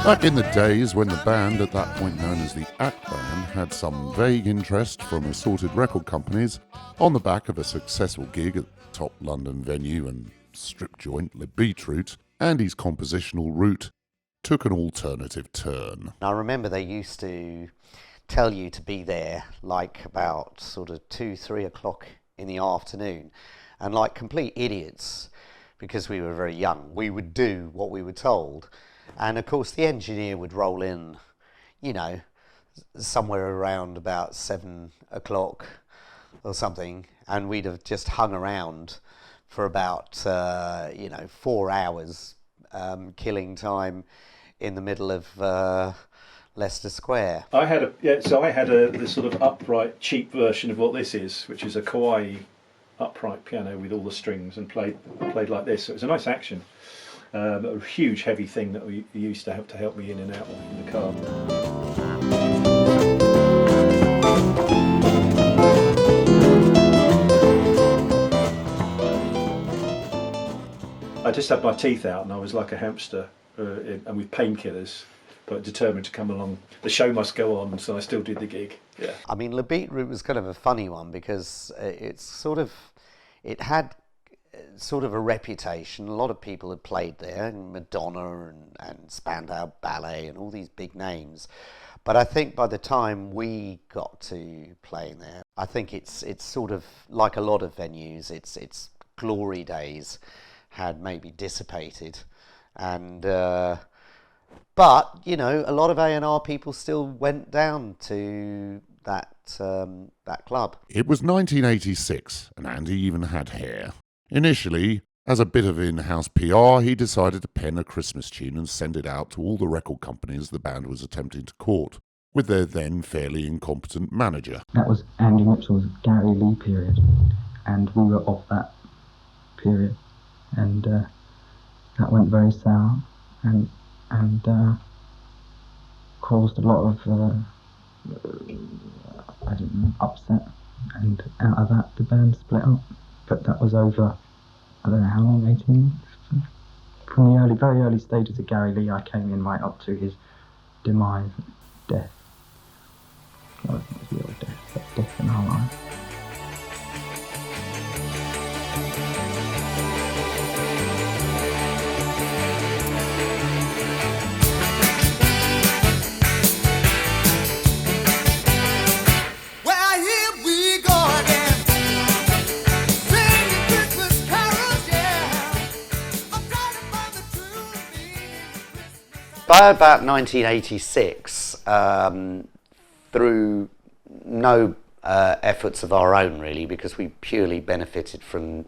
Back in the days when the band, at that point known as the Act Band, had some vague interest from assorted record companies on the back of a successful gig at the top London venue and strip joint Le Beetroot, Andy's compositional route took an alternative turn. I remember they used to tell you to be there like about sort of 2, 3 o'clock in the afternoon, and like complete idiots, because we were very young, we would do what we were told. And of course, the engineer would roll in, you know, somewhere around about 7 o'clock or something, and we'd have just hung around for about, 4 hours, killing time in the middle of Leicester Square. I had this sort of upright, cheap version of what this is, which is a Kawai upright piano with all the strings, and played like this. So it was a nice action. A huge heavy thing that we used to have to help me in and out in the car. I just had my teeth out and I was like a hamster, and with painkillers, but determined to come along. The show must go on, so I still did the gig. Yeah. I mean, Le Beetroot was kind of a funny one because it had sort of a reputation. A lot of people had played there, and Madonna and Spandau Ballet and all these big names. But I think by the time we got to playing there, I think it's sort of like a lot of venues. Its glory days had maybe dissipated, and but you know, a lot of A&R people still went down to that club. It was 1986, and Andy even had hair. Initially, as a bit of in-house PR, he decided to pen a Christmas tune and send it out to all the record companies the band was attempting to court, with their then fairly incompetent manager. That was Andy Mitchell's Gary Lee period, and we were of that period, and that went very sour, and caused a lot of upset, and out of that the band split up. But that was over, I don't know how long, 18 months? From the very early stages of Gary Lee, I came in right up to his demise, death. Well, it was real death, but death in our lives. By about 1986, through no efforts of our own really, because we purely benefited from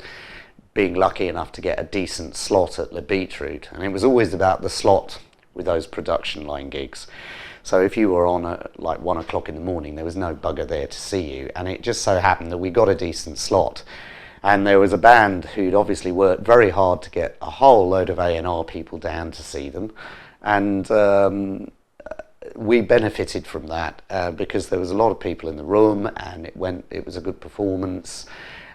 being lucky enough to get a decent slot at Le Beetroot, and it was always about the slot with those production line gigs. So if you were on at like 1 o'clock in the morning, there was no bugger there to see you, and it just so happened that we got a decent slot. And there was a band who'd obviously worked very hard to get a whole load of A&R people down to see them. And we benefited from that because there was a lot of people in the room, and it was a good performance,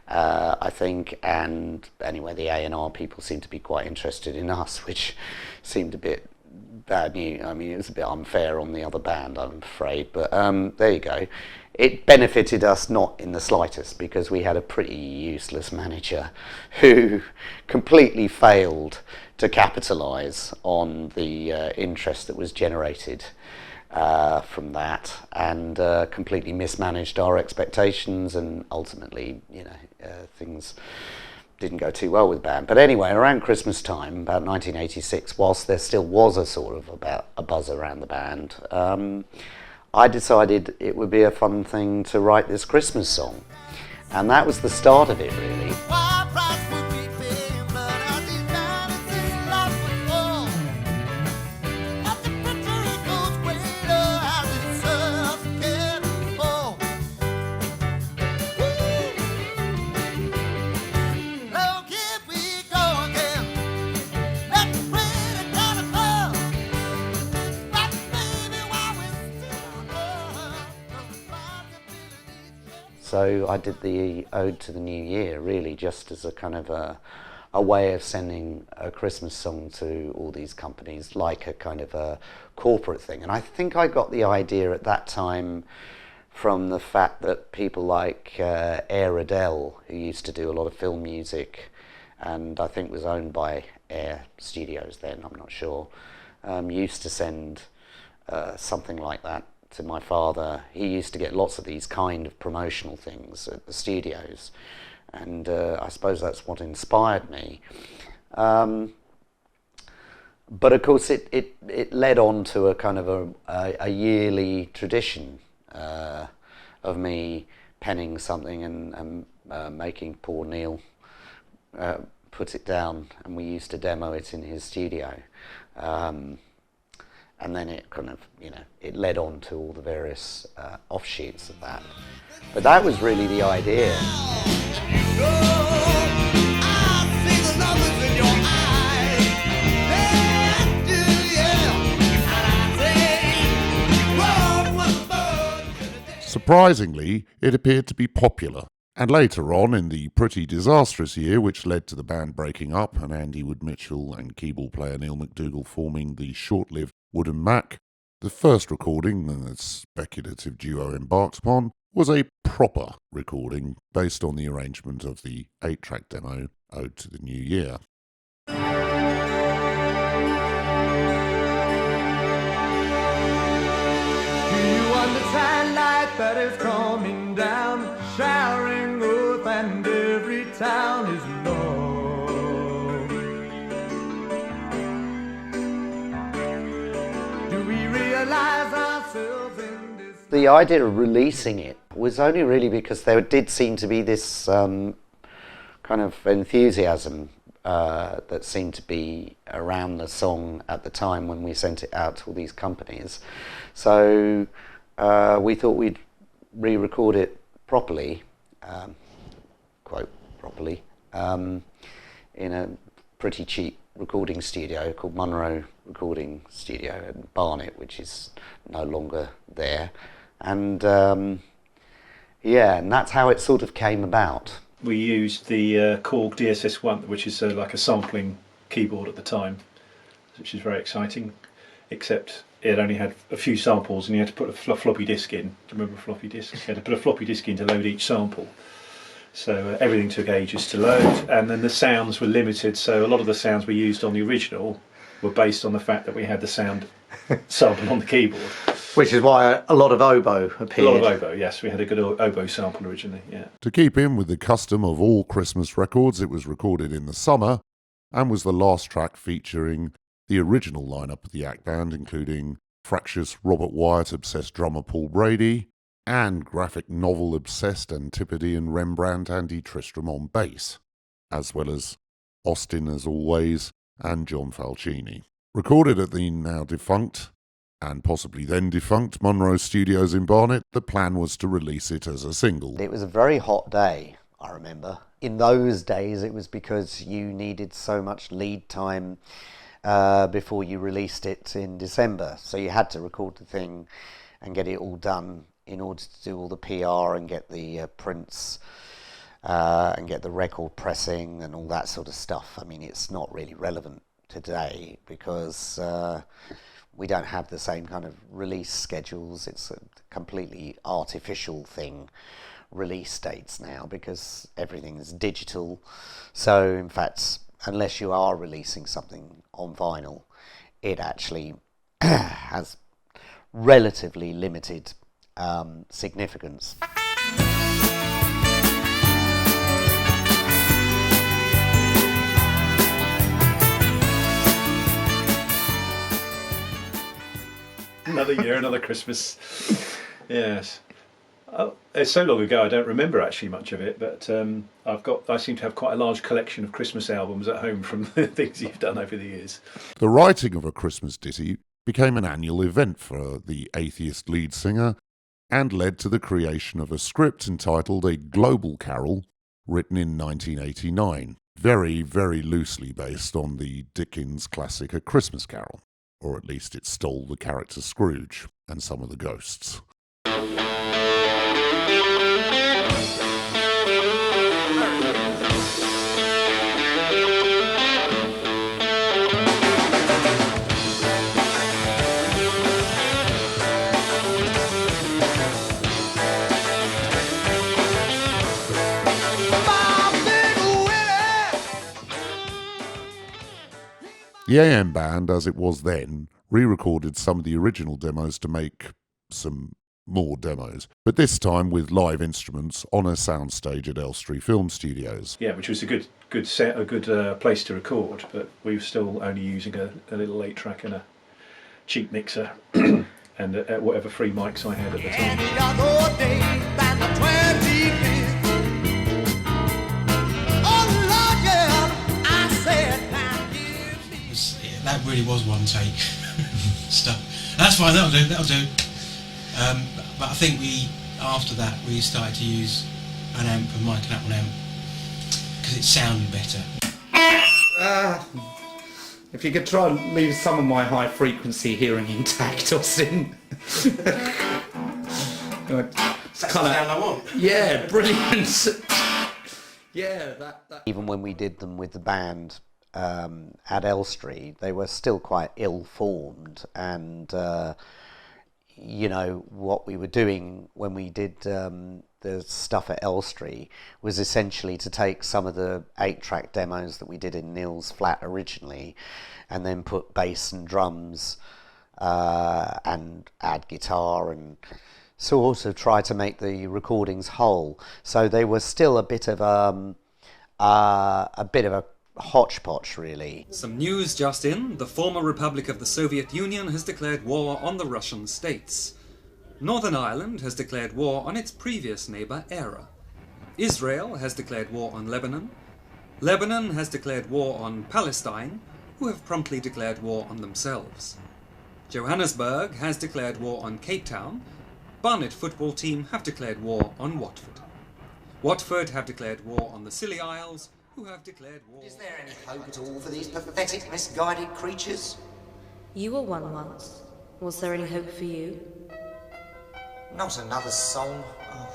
I think. And anyway, the A&R people seemed to be quite interested in us, which seemed a bit bad news. I mean, it was a bit unfair on the other band, I'm afraid. But there you go. It benefited us not in the slightest, because we had a pretty useless manager who completely failed to capitalise on the interest that was generated from that, and completely mismanaged our expectations, and ultimately, things didn't go too well with the band. But anyway, around Christmas time, about 1986, whilst there still was a sort of about a buzz around the band, I decided it would be a fun thing to write this Christmas song, and that was the start of it, really. So I did the Ode to the New Year really just as a kind of a a way of sending a Christmas song to all these companies, like a kind of a corporate thing. And I think I got the idea at that time from the fact that people like Air Adele, who used to do a lot of film music, and I think was owned by Air Studios then, I'm not sure, used to send something like that to my father. He used to get lots of these kind of promotional things at the studios, and I suppose that's what inspired me. But of course it led on to a kind of a yearly tradition of me penning something and making poor Neil put it down, and we used to demo it in his studio. And then it kind of, it led on to all the various offshoots of that. But that was really the idea. Surprisingly, it appeared to be popular, and later on in the pretty disastrous year which led to the band breaking up and Andy Wood-Mitchell and keyboard player Neil McDougall forming the short-lived Wooden Mac, the first recording the speculative duo embarked upon was a proper recording based on the arrangement of the 8-track demo Ode to the New Year. Understand light that is coming down, showering earth, and every town is low. Do we realize ourselves in this? The idea of releasing it was only really because there did seem to be this kind of enthusiasm that seemed to be around the song at the time when we sent it out to all these companies. So we thought we'd re-record it properly, quote properly, in a pretty cheap recording studio called Monroe Recording Studio in Barnet, which is no longer there. And and that's how it sort of came about. We used the Korg DSS-1, which is like a sampling keyboard at the time, which is very exciting, except it only had a few samples and you had to put a floppy disk in. Do you remember floppy disks? You had to put a floppy disk in to load each sample. So everything took ages to load, and then the sounds were limited, so a lot of the sounds we used on the original were based on the fact that we had the sound sample on the keyboard. Which is why a lot of oboe appeared. A lot of oboe, yes. We had a good oboe sample originally, yeah. To keep in with the custom of all Christmas records, it was recorded in the summer and was the last track featuring the original lineup of the Act Band, including fractious Robert Wyatt-obsessed drummer Paul Brady and graphic novel-obsessed Antipodean Rembrandt Andy Tristram on bass, as well as Austin as always and John Falcini. Recorded at the now defunct and possibly then defunct Monroe Studios in Barnet, the plan was to release it as a single. It was a very hot day, I remember. In those days it was because you needed so much lead time before you released it in December. So you had to record the thing and get it all done in order to do all the PR and get the prints and get the record pressing and all that sort of stuff. I mean, it's not really relevant today because we don't have the same kind of release schedules. It's a completely artificial thing, release dates now, because everything is digital. So in fact, unless you are releasing something on vinyl, it actually has relatively limited significance. Another year, another Christmas. Yes. Oh, it's so long ago I don't remember actually much of it, but I seem to have quite a large collection of Christmas albums at home from the things you've done over the years. The writing of A Christmas Ditty became an annual event for the Atheist lead singer and led to the creation of a script entitled A Global Carol, written in 1989, very, very loosely based on the Dickens classic A Christmas Carol, or at least it stole the character Scrooge and some of the ghosts. The AM Band, as it was then, re-recorded some of the original demos to make some more demos, but this time with live instruments on a soundstage at Elstree Film Studios. Yeah, which was a good place to record, but we were still only using a little 8-track and a cheap mixer and whatever free mics I had at the time. Any other day than the 25th. Oh Lord, yeah, I said, now give me. That really was one take stuff. That's fine, that'll do. But I think after that we started to use an amp and mic up an amp because it sounded better. If you could try and leave some of my high frequency hearing intact, Austin. That's the sound I want. Yeah, brilliant. Yeah, that. Even when we did them with the band at Elstree, they were still quite ill-formed, and what we were doing when we did the stuff at Elstree was essentially to take some of the 8-track demos that we did in Neil's flat originally and then put bass and drums and add guitar and sort of try to make the recordings whole. So they were still a bit of a hodgepodge, really. Some news just in. The former Republic of the Soviet Union has declared war on the Russian states. Northern Ireland has declared war on its previous neighbour, Era. Israel has declared war on Lebanon. Lebanon has declared war on Palestine, who have promptly declared war on themselves. Johannesburg has declared war on Cape Town. Barnet football team have declared war on Watford. Watford have declared war on the Scilly Isles, who have declared war... Is there any hope at all for these pathetic, misguided creatures? You were one once. Was there any hope for you? Not another song. Oh,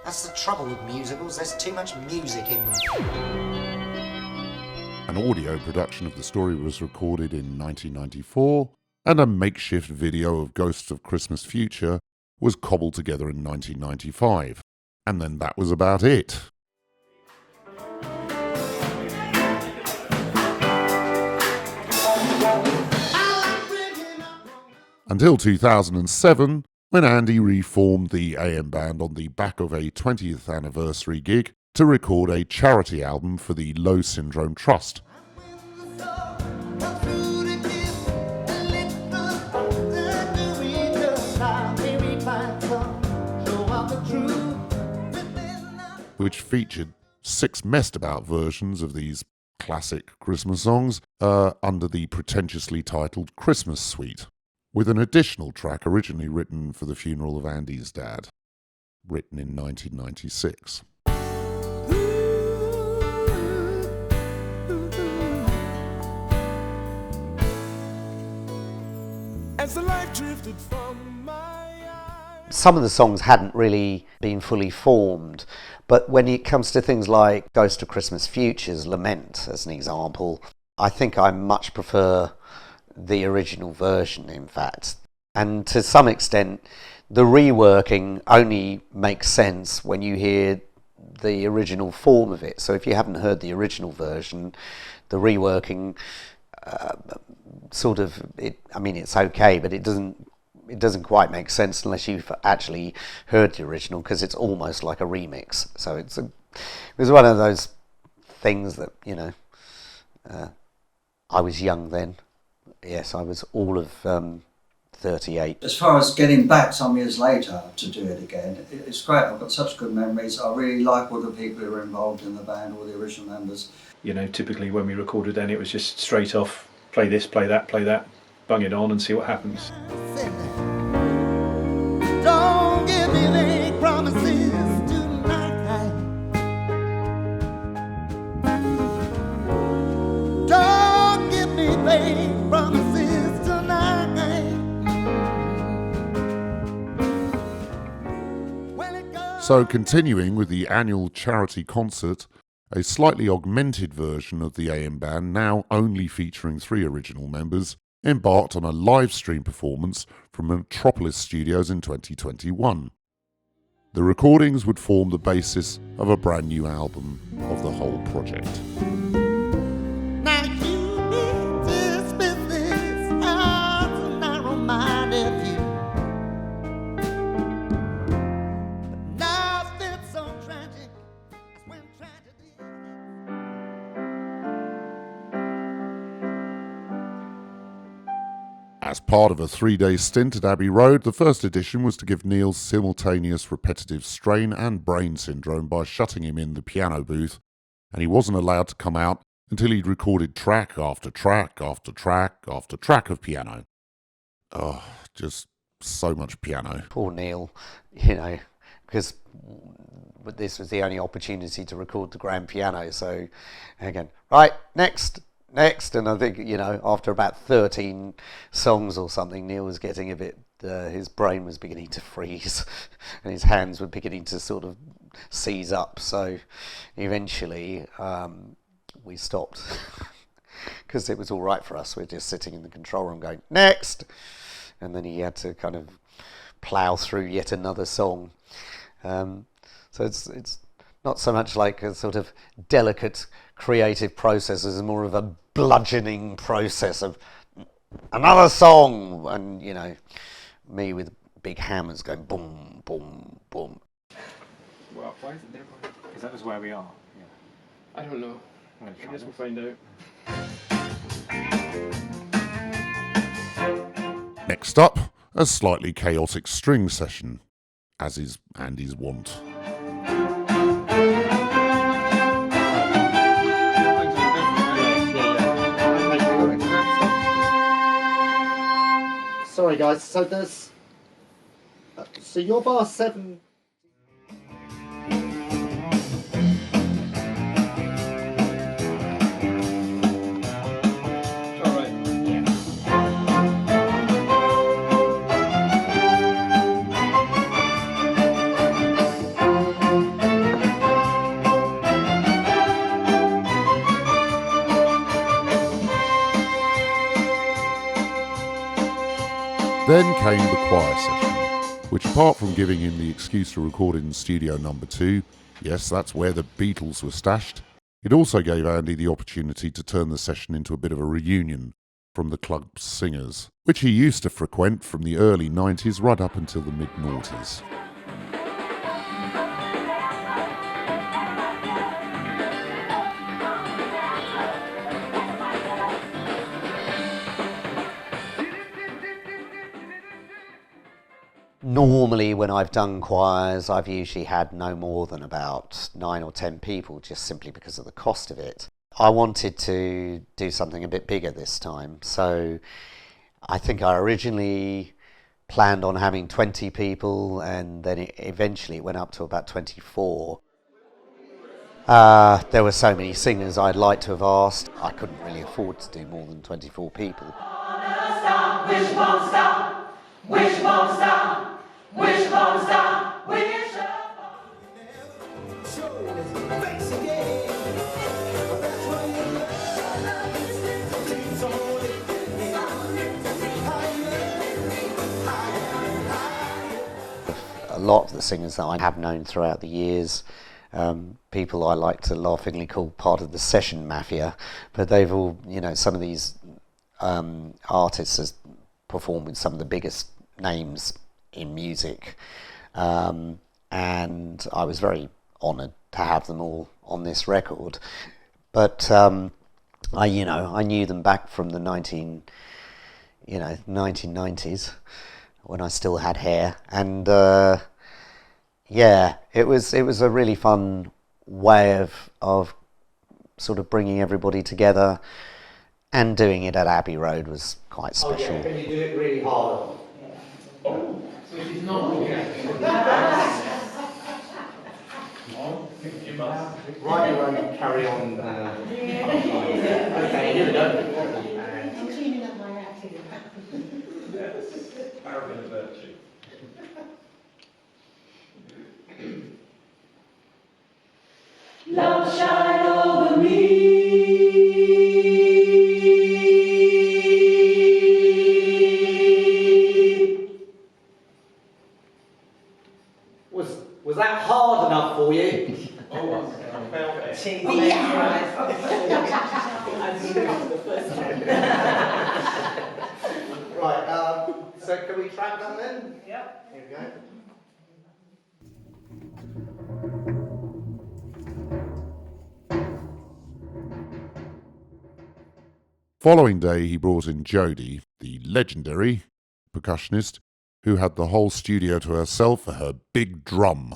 that's the trouble with musicals, there's too much music in them. An audio production of the story was recorded in 1994, and a makeshift video of Ghosts of Christmas Future was cobbled together in 1995. And then that was about it. Until 2007, when Andy reformed the AM Band on the back of a 20th anniversary gig to record a charity album for the Low Syndrome Trust. Which featured 6 messed about versions of these classic Christmas songs under the pretentiously titled Christmas Suite, with an additional track originally written for the funeral of Andy's dad, written in 1996. As the light drifted from my eyes. Some of the songs hadn't really been fully formed, but when it comes to things like Ghost of Christmas Future's Lament, as an example, I think I much prefer the original version, in fact. And to some extent, the reworking only makes sense when you hear the original form of it. So if you haven't heard the original version, the reworking it's okay, but it doesn't quite make sense unless you've actually heard the original, because it's almost like a remix. So it was one of those things that, I was young then. Yes, I was all of 38. As far as getting back some years later to do it again, it's great. I've got such good memories. I really like all the people who were involved in the band, all the original members. Typically when we recorded then, it was just straight off, play this, play that, bung it on and see what happens. Don't give me any promises tonight. Don't give me vague promises tonight. So, continuing with the annual charity concert, a slightly augmented version of the AM Band, now only featuring 3 original members, embarked on a live stream performance from Metropolis Studios in 2021. The recordings would form the basis of a brand new album of the whole project. Now you need to As part of a 3-day stint at Abbey Road, the first edition was to give Neil simultaneous repetitive strain and brain syndrome by shutting him in the piano booth, and he wasn't allowed to come out until he'd recorded track after track after track after track of piano. Oh, just so much piano. Poor Neil, because this was the only opportunity to record the grand piano. So again, right, next. And I think, after about 13 songs or something, Neil was getting a bit, his brain was beginning to freeze and his hands were beginning to sort of seize up. So eventually we stopped because it was all right for us. We're just sitting in the control room going, next. And then he had to kind of plough through yet another song. So it's not so much like a sort of delicate creative process as more of a bludgeoning process of another song, and me with big hammers going boom, boom, boom. Well, why is it there? Because that was where we are. Yeah. I don't know. I guess we'll find out. Next up, a slightly chaotic string session, as is Andy's wont. Sorry guys, so there's... So your bar 7... Then came the choir session, which apart from giving him the excuse to record in Studio Number 2, yes, that's where the Beatles were stashed, it also gave Andy the opportunity to turn the session into a bit of a reunion from the club's singers, which he used to frequent from the early 90s right up until the mid-noughties. Normally when I've done choirs, I've usually had no more than about 9 or 10 people, just simply because of the cost of it. I wanted to do something a bit bigger this time, so I think I originally planned on having 20 people, and then eventually it went up to about 24. There were so many singers I'd like to have asked. I couldn't really afford to do more than 24 people. Wishbone stop, wishbone stop, wishbone stop, wishbone. A lot of the singers that I have known throughout the years, people I like to laughingly call part of the session mafia, but they've all, some of these artists has performed with some of the biggest names in music, and I was very honoured to have them all on this record. But I knew them back from the 1990s when I still had hair, and it was a really fun way of sort of bringing everybody together, and doing it at Abbey Road was quite special. Oh, yeah. Can you do it really hard? Oh, so she's not Right, you won't carry on. Okay, here we go. I'm cleaning up my acting. Yes, arrogant virtue. Love shine over me. Was that hard enough for you? Oh, I felt it. Right, so can we track that then? Yep. Here we go. Following day, he brought in Jodie, the legendary percussionist, who had the whole studio to herself for her big drum.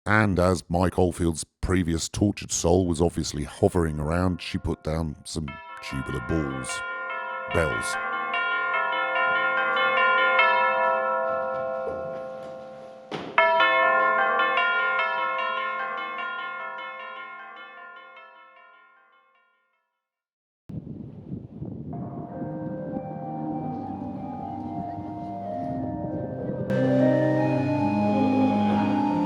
And as Mike Oldfield's previous tortured soul was obviously hovering around, she put down some tubular bells.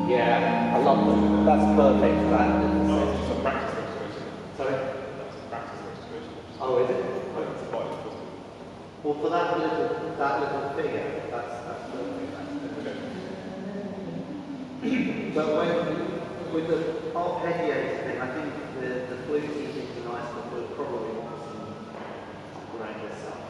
Yeah, I love them. That's perfect for that. It's a practice restoration. Sorry? That's a practice restoration. Oh, is it? It's quite important. Well, for that little figure, that's perfect. But with the arpeggiator thing, I think the fluty thing tonight will probably want some grander stuff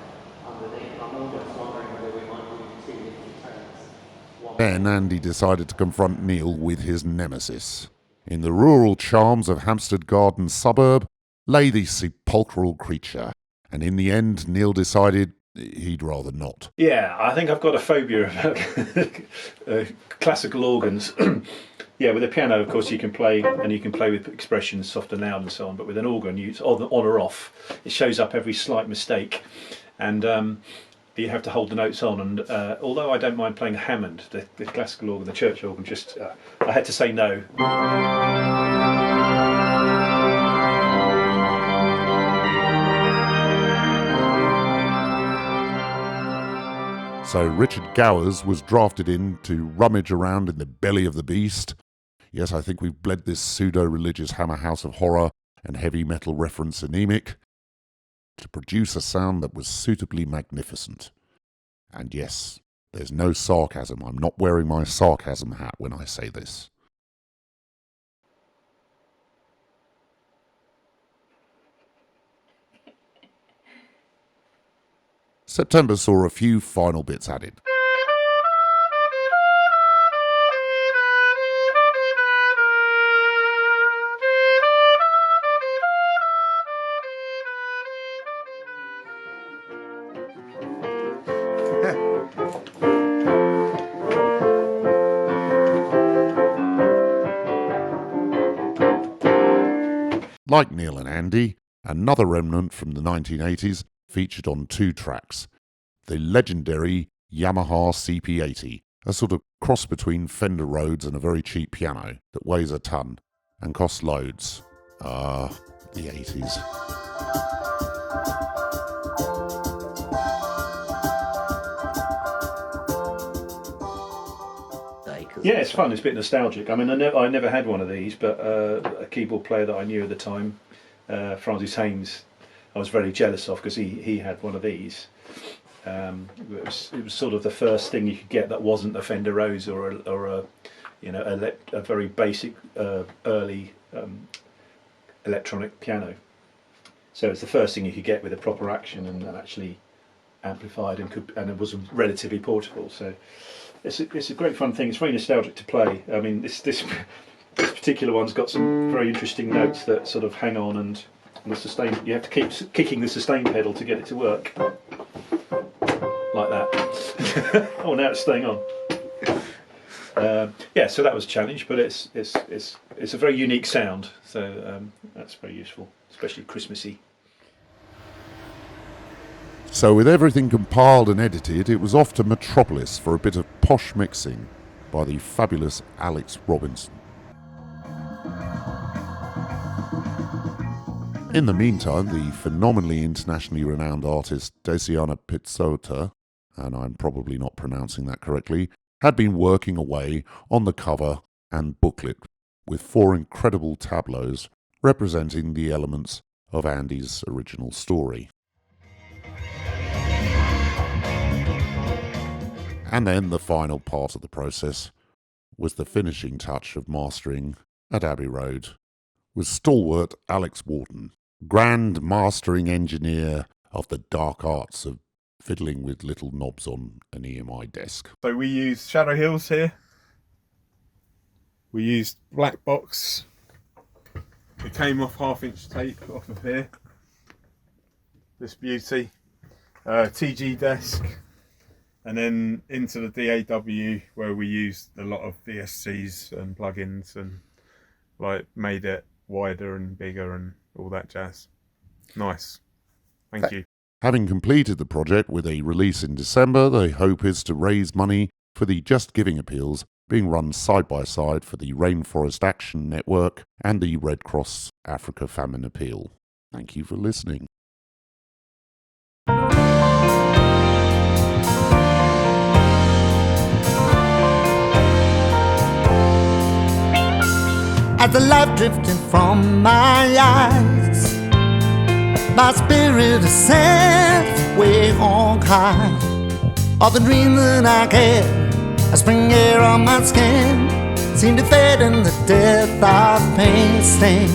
underneath. I'm almost wondering whether we might do two different tones. Then Andy decided to confront Neil with his nemesis. In the rural charms of Hampstead Garden suburb lay the sepulchral creature, and in the end Neil decided he'd rather not. Yeah, I think I've got a phobia about classical organs. Yeah, with a piano, of course, you can play, and you can play with expressions, soft and loud and so on, but with an organ, it's on or off. It shows up every slight mistake, and you have to hold the notes on. And although I don't mind playing Hammond, the classical organ, the church organ, just I had to say no. So Richard Gowers was drafted in to rummage around in the belly of the beast. Yes, I think we've bled this pseudo-religious hammer house of horror and heavy metal reference anemic to produce a sound that was suitably magnificent. And yes, there's no sarcasm. I'm not wearing my sarcasm hat when I say this. September saw a few final bits added. Like Neil and Andy, another remnant from the 1980s featured on 2 tracks. The legendary Yamaha CP80, a sort of cross between Fender Rhodes and a very cheap piano that weighs a ton and costs loads. The 80s. Yeah, it's fun. It's a bit nostalgic. I mean, I never had one of these, but a keyboard player that I knew at the time, Francis Haynes, I was very jealous of because he had one of these. It was sort of the first thing you could get that wasn't a Fender Rhodes or a very basic early electronic piano. So it's the first thing you could get with a proper action and actually amplified and it was relatively portable. So it's a great fun thing. It's very nostalgic to play. I mean, this particular one's got some very interesting notes that sort of hang on, and the sustain. You have to keep kicking the sustain pedal to get it to work, like that. Oh, now it's staying on. Yeah, so that was a challenge, but it's a very unique sound. So that's very useful, especially Christmassy. So with everything compiled and edited, it was off to Metropolis for a bit of posh mixing by the fabulous Alex Robinson. In the meantime, the phenomenally internationally renowned artist Daciana Pizzota, and I'm probably not pronouncing that correctly, had been working away on the cover and booklet with 4 incredible tableaus representing the elements of Andy's original story. And then the final part of the process was the finishing touch of mastering at Abbey Road with stalwart Alex Wharton, grand mastering engineer of the dark arts of fiddling with little knobs on an EMI desk. So we used Shadow Hills here. We used Black Box. It came off 1/2 inch tape off of here. this beauty. TG desk, and then into the DAW where we used a lot of VSCs and plugins and like made it wider and bigger and all that jazz. Nice. Thank you. Having completed the project with a release in December, the hope is to raise money for the Just Giving appeals being run side by side for the Rainforest Action Network and the Red Cross Africa Famine Appeal. Thank you for listening. As the light drifting from my eyes, my spirit ascends way on high. All the dreams that I had, a spring air on my skin, seem to fade in the death of pain stain.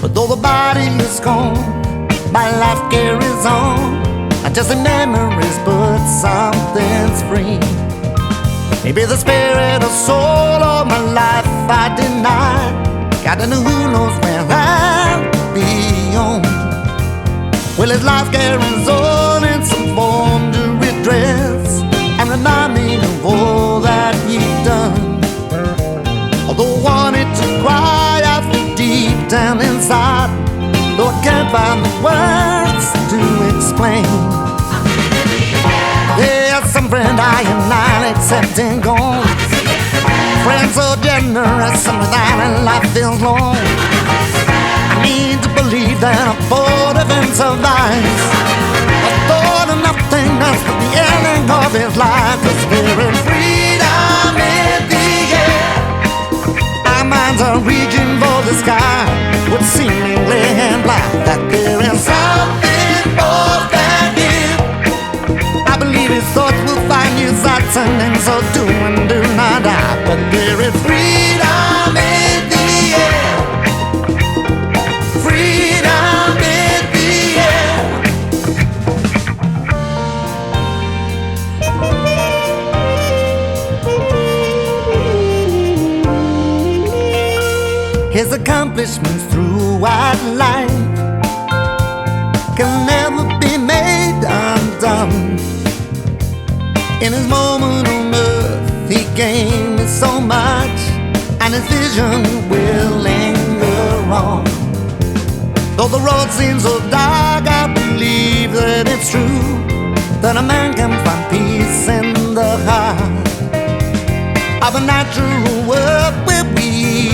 But though the body is gone, my life carries on. Not just the memories, but something's free. Maybe the spirit or soul of my life I denied. God only who knows where I'll be on. Well, his life carries on in some form to redress and remind me of all that he'd done. Although I wanted to cry, I feel deep down inside, though I can't find the words to explain. There's some friend I am not accepting gone. Friends so generous and without a life feels long. I need to believe that a both of them survives. A thought of nothingness but the ending of his life. Cause we're in freedom in the air. Our minds are reaching for the sky with seemingly blind that there is something more than him. I believe his thoughts will find you sights and so do and do not die. But there is freedom in the air. Freedom in the air. His accomplishments throughout life can never be made undone. In his moment on earth, he gave me so much, and his vision will linger on. Though the road seems so dark, I believe that it's true, that a man can find peace in the heart of a natural world where we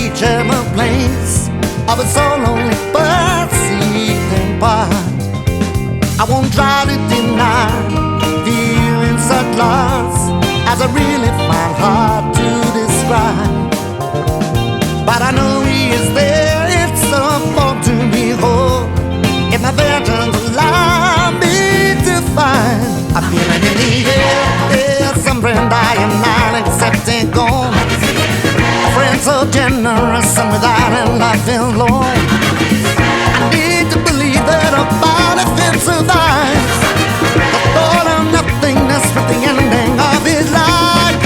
each have a place of a so lonely but seething part. I won't try to deny feeling such loss as I really find hard to describe. But I know he is there, it's so far to behold. If my visions allow me to find, I feel it in the air. There's some friend I am not accepting gone. A friend so generous and without a life alone. I need to believe that a body fit survives the thought of nothingness with the ending of his life.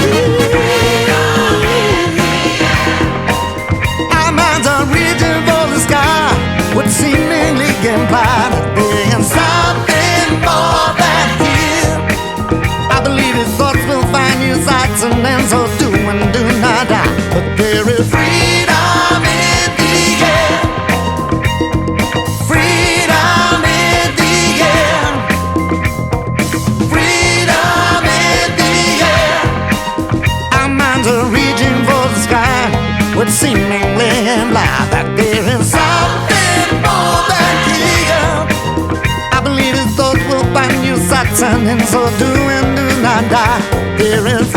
Our minds are reaching for the sky with seemingly implied that there's something more than here. I believe his thoughts will find you sights and then so do and do not die. But there is freedom in the air. Freedom in the air. Freedom in the air. Our minds are reaching for the sky with seemingly implied that there is something more than here. I believe his thoughts will find you sights and so do and do not die. There is